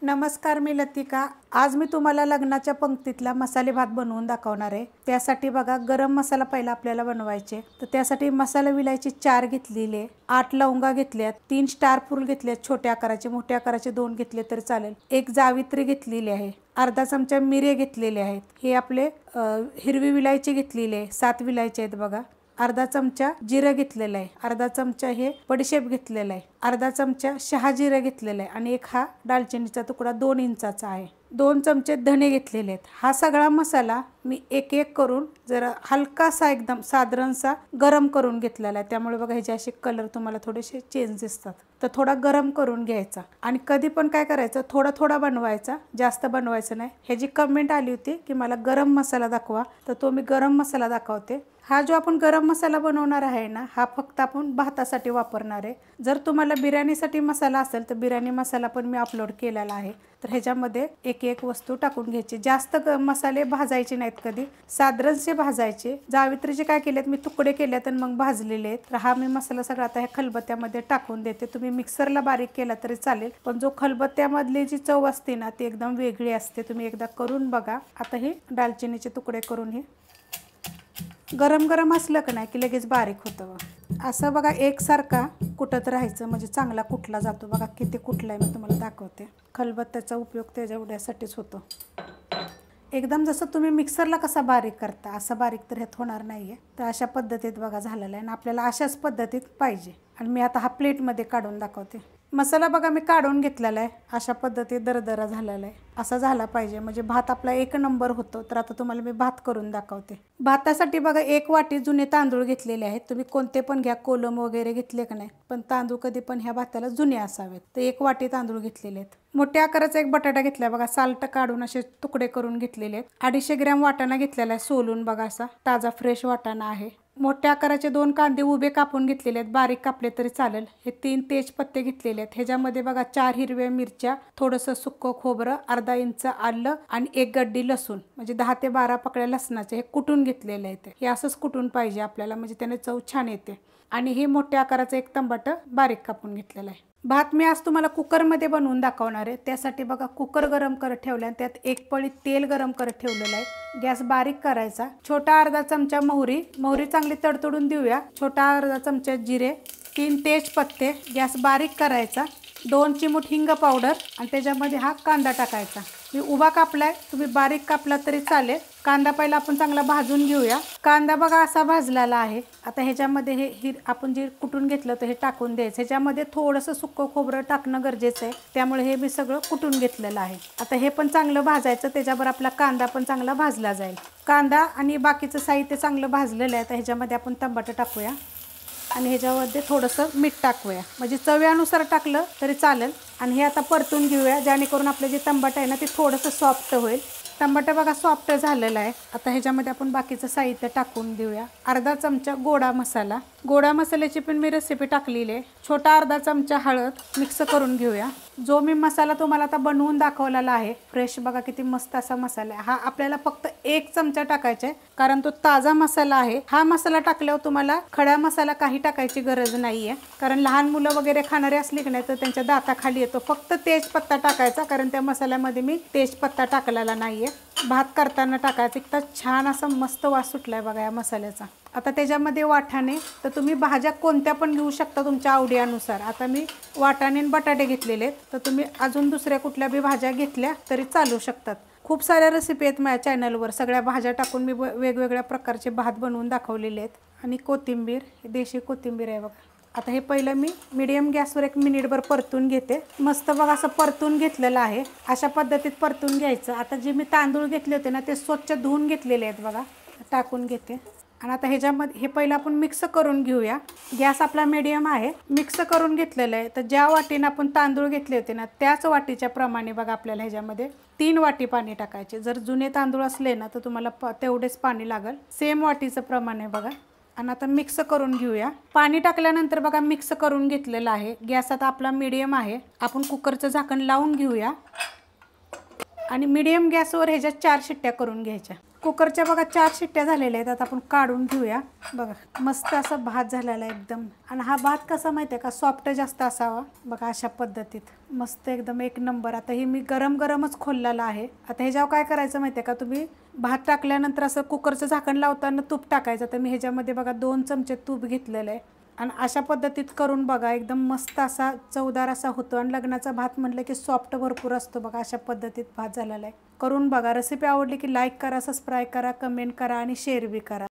नमस्कार, मी लतिका। आज मी तुम्हाला लग्नाच्या पंक्तीतला मसाले भात बनवून दाखवणार आहे। त्यासाठी बघा, गरम मसाला पहिला आपल्याला बनवायचे, तर त्यासाठी मसाला विलायची 4 घेतलेले, 8 लवंगा घेतल्यात, 3 स्टार फूल घेतल्यात, छोट्या आकाराचे, मोठ्या आकाराचे 2 घेतले तर चालेल, 1 जावित्री घेतलेली आहे, अर्धा चमचा मिरे घेतलेले आहेत, हे आपले हिरवी विलायची घेतलेली आहे, 7 विलायची आहेत बघा, अर्धा चमचा जिरा घेतलेला आहे, अर्धा चमचा हे बडीशेप घेतलेला आहे, अर्धा चमचा शहा जिरा घेतलेला आहे आणि 1 हा दालचिनीचा तुकडा 2 इंचाचा आहे, 2 चमचे धने घेतलेले आहेत। हा सगळा मसाला मी एक एक करून जरा हलकासा एकदम साधारणसा गरम करून घेतलेला आहे। त्यामुळे बघा, ह्याचे असे कलर तुम्हाला थोडेसे चेंज दिसतात, तर थोडा गरम करून घ्यायचा। आणि कधी पण काय करायचं, थोडा थोडा बनवायचा, जास्त बनवायचं नाही। ह्याची कमेंट आली होती की मला गरम मसाला दाखवा, तर तो मी गरम मसाला दाखवते। हा जो आपण गरम मसाला बनवणार आहे ना, हा फक्त आपण भातासाठी वापरणार आहे। जर तुम्हाला बिर्याणीसाठी मसाला असेल तर बिर्याणी मसाला पण मी अपलोड केलेला आहे, तर ह्याच्यामध्ये एक एक वस्तू टाकून घ्यायची। जास्त मसाले भाजायचे नाहीत, कधी साधारणसे भाजायचे। जावित्रीचे काय केलेत मी, तुकडे केलेत आणि मग भाजलेले आहेत। तर हा मी मसाला सगळा आता ह्या खलबत्त्यामध्ये टाकून देते। तुम्ही मिक्सरला बारीक केला तरी चालेल, पण जो खलबत्त्यामधली जी चव असते ना, ती एकदम वेगळी असते। तुम्ही एकदा करून बघा। आता हे दालचिनीचे तुकडे करून हे गरम गरम असलं का नाही की लगेच बारीक होतं। असं बघा, एकसारखा कुटत राहायचं, म्हणजे चांगला कुटला जातो। बघा किती कुटलाय, मी तुम्हाला दाखवते। खलबत्त्याचा उपयोग त्याच्या एवढ्यासाठीच होतो। एकदम जसं तुम्ही मिक्सरला कसा बारीक करता असं बारीक तर ह्यात होणार नाहीये। तर अशा पद्धतीत बघा झालेलं आहे, आणि आपल्याला अशाच पद्धतीत पाहिजे। आणि मी आता हा प्लेटमध्ये काढून दाखवते। मसाला बघा मी काढून घेतलेला आहे, अशा पद्धतीत दरदरा झालेला आहे, असा झाला पाहिजे, म्हणजे भात आपला 1 नंबर होतो। तर आता तुम्हाला मी भात करून दाखवते। भातासाठी बघा 1 वाटी जुने तांदूळ घेतलेले आहेत। तुम्ही कोणते पण घ्या, कोलम वगैरे घेतले का नाही, पण तांदूळ कधी पण ह्या भाताला जुने असावेत। तर 1 वाटी तांदूळ घेतलेले आहेत। मोठ्या आकाराचा 1 बटाटा घेतला बघा, साल्ट काढून असे तुकडे करून घेतलेले आहेत। 250 ग्रॅम वाटाणा घेतलेला आहे, सोलून बघा, असा ताजा फ्रेश वाटाणा आहे। मोठ्या आकाराचे 2 कांदे उभे कापून घेतलेले आहेत, बारीक कापले तरी चालेल। हे 3 तेजपत्ते घेतलेले आहेत। ह्याच्यामध्ये बघा 4 हिरव्या मिरच्या, थोडंसं सुक्कं खोबरं, अर्धा इंच आलं आणि 1 गड्डी लसूण, म्हणजे 10 ते 12 पकड्या लसणाचे हे कुटून घेतलेले आहेत। हे असंच कुटून पाहिजे आपल्याला, म्हणजे त्याने चव छान येते। आणि हे मोठ्या आकाराचं 1 टमाटर बारीक कापून घेतलेलं आहे। भात मी आज तुम्हाला कुकरमध्ये बनवून दाखवणार आहे। त्यासाठी बघा, कुकर गरम करत ठेवल्या, त्यात 1 पळी तेल गरम करत ठेवलेलं आहे। गॅस बारीक करायचा। छोटा अर्धा चमचा मोहरी चांगली तडतडून देऊया। छोटा अर्धा चमचा जिरे, 3 तेजपत्ते, गॅस बारीक करायचा। 2 चिमूट हिंग पावडर, आणि त्याच्यामध्ये हा कांदा टाकायचा। मी उभा कापलाय, तुम्ही बारीक कापला तरी चालेल। कांदा पहिला आपण चांगला भाजून घेऊया। कांदा बघा असा भाजलेला आहे। आता ह्याच्यामध्ये हे आपण जे कुटून घेतलं तर हे टाकून द्यायचं। ह्याच्यामध्ये थोडंसं सुक्कं खोबरं टाकणं गरजेचं आहे, त्यामुळे हे मी सगळं कुटून घेतलेलं आहे। आता हे पण चांगलं भाजायचं, त्याच्यावर आपला कांदा पण चांगला भाजला जाईल। कांदा आणि बाकीचं साहित्य चांगलं भाजलेलं आहे। आता ह्याच्यामध्ये आपण टमाटर टाकूया, आणि ह्याच्यामध्ये थोडंसं मीठ टाकूया, म्हणजे चवीनुसार टाकलं तरी चालेल। आणि हे आता परतून घेऊया, जेणेकरून आपलं जे टमाटर आहे ना, ते थोडंसं सॉफ्ट होईल। टमाटर बघा सॉफ्ट झालेला आहे। आता ह्याच्यामध्ये आपण बाकीचं साहित्य टाकून देऊया। अर्धा चमचा गोडा मसाला, गोडा मसाल्याची पण मी रेसिपी टाकलेली आहे। छोटा अर्धा चमचा हळद, मिक्स करून घेऊया। जो मी मसाला तुम्हाला आता बनवून दाखवलेला आहे फ्रेश, बघा किती मस्त असा मसाला आहे। हा आपल्याला फक्त 1 चमचा टाकायचा आहे, कारण तो ताजा मसाला आहे। हा मसाला टाकल्यावर तुम्हाला खडा मसाला काही टाकायची गरज नाहीये, कारण लहान मुलं वगैरे खाणारे असले की नाही तर त्यांच्या दाताखाली येतो। फक्त तेजपत्ता टाकायचा, कारण त्या मसाल्यामध्ये मी तेजपत्ता टाकलेला नाहीये। भात करताना टाकायचं, इतका छान असा मस्त वास सुटलाय बघा या मसाल्याचा। आता त्याच्यामध्ये वाटाणे, तर तुम्ही भाज्या कोणत्या पण घेऊ शकता तुमच्या आवडीनुसार। आता मी वाटाणे आणि बटाटे घेतलेले आहेत, तर तुम्ही अजून दुसऱ्या कुठल्या बी भाज्या घेतल्या तरी चालू शकतात। खूप साऱ्या रेसिपी आहेत माझ्या चॅनलवर, सगळ्या भाज्या टाकून मी वेगवेगळ्या प्रकारचे भात बनवून दाखवलेले आहेत। आणि कोथिंबीर, देशी कोथिंबीर आहे बघा। आता हे पहिलं मी मीडियम गॅसवर 1 मिनिटभर परतून घेते। मस्त बघा असं परतून घेतलेलं आहे, अशा पद्धतीत परतून घ्यायचं। आता जे मी तांदूळ घेतले होते ना, ते स्वच्छ धुवून घेतलेले आहेत बघा, टाकून घेते। आणि आता ह्याच्यामध्ये हे पहिलं आपण मिक्स करून घेऊया। गॅस आपला मीडियम आहे, मिक्स करून घेतलेलं आहे। तर ज्या वाटीनं आपण तांदूळ घेतले होते ना, त्याच वाटीच्या प्रमाणे बघा आपल्याला ह्याच्यामध्ये 3 वाटी पाणी टाकायचे। जर जुने तांदूळ असले ना, तर तुम्हाला तेवढेच पाणी लागेल, सेम वाटीचं प्रमाण आहे बघा। आणि आता मिक्स करून घेऊया। पाणी टाकल्यानंतर बघा मिक्स करून घेतलेलं आहे। गॅस आता आपला मीडियम आहे। आपण कुकरचं झाकण लावून घेऊया, आणि मीडियम गॅसवर ह्याच्यात 4 शिट्ट्या करून घ्यायच्या। कुकरच्या बघा 4 शिट्ट्या झालेल्या आहेत. आता आपण काढून घेऊया. बघा मस्त असा भात झालेला आहे एकदम. आणि हा भात कसा माहिती आहे का, सॉफ्ट जास्त असावा. बघा अशा पद्धतीत मस्त एकदम एक नंबर. आता हे मी गरम गरमच खोललेला आहे. आता ह्याच्यावर काय करायचं माहिती आहे का, तुम्ही भात टाकल्यानंतर असं कुकरचं झाकण लावताना तूप टाकायचं. तर मी ह्याच्यामध्ये बघा 2 चमचे तूप घेतलेलं आहे. आणि अशा पद्धतीत करून बघा एकदम मस्त असा चवदार असा होतो. आणि लग्नाचा भात म्हटलं की सॉफ्ट भरपूर असतो. बघा अशा पद्धतीत भात झालेला आहे. करून बघा. रेसिपी आवडली की लाईक करा, सबस्क्राईब करा, कमेंट करा आणि शेअर बी करा.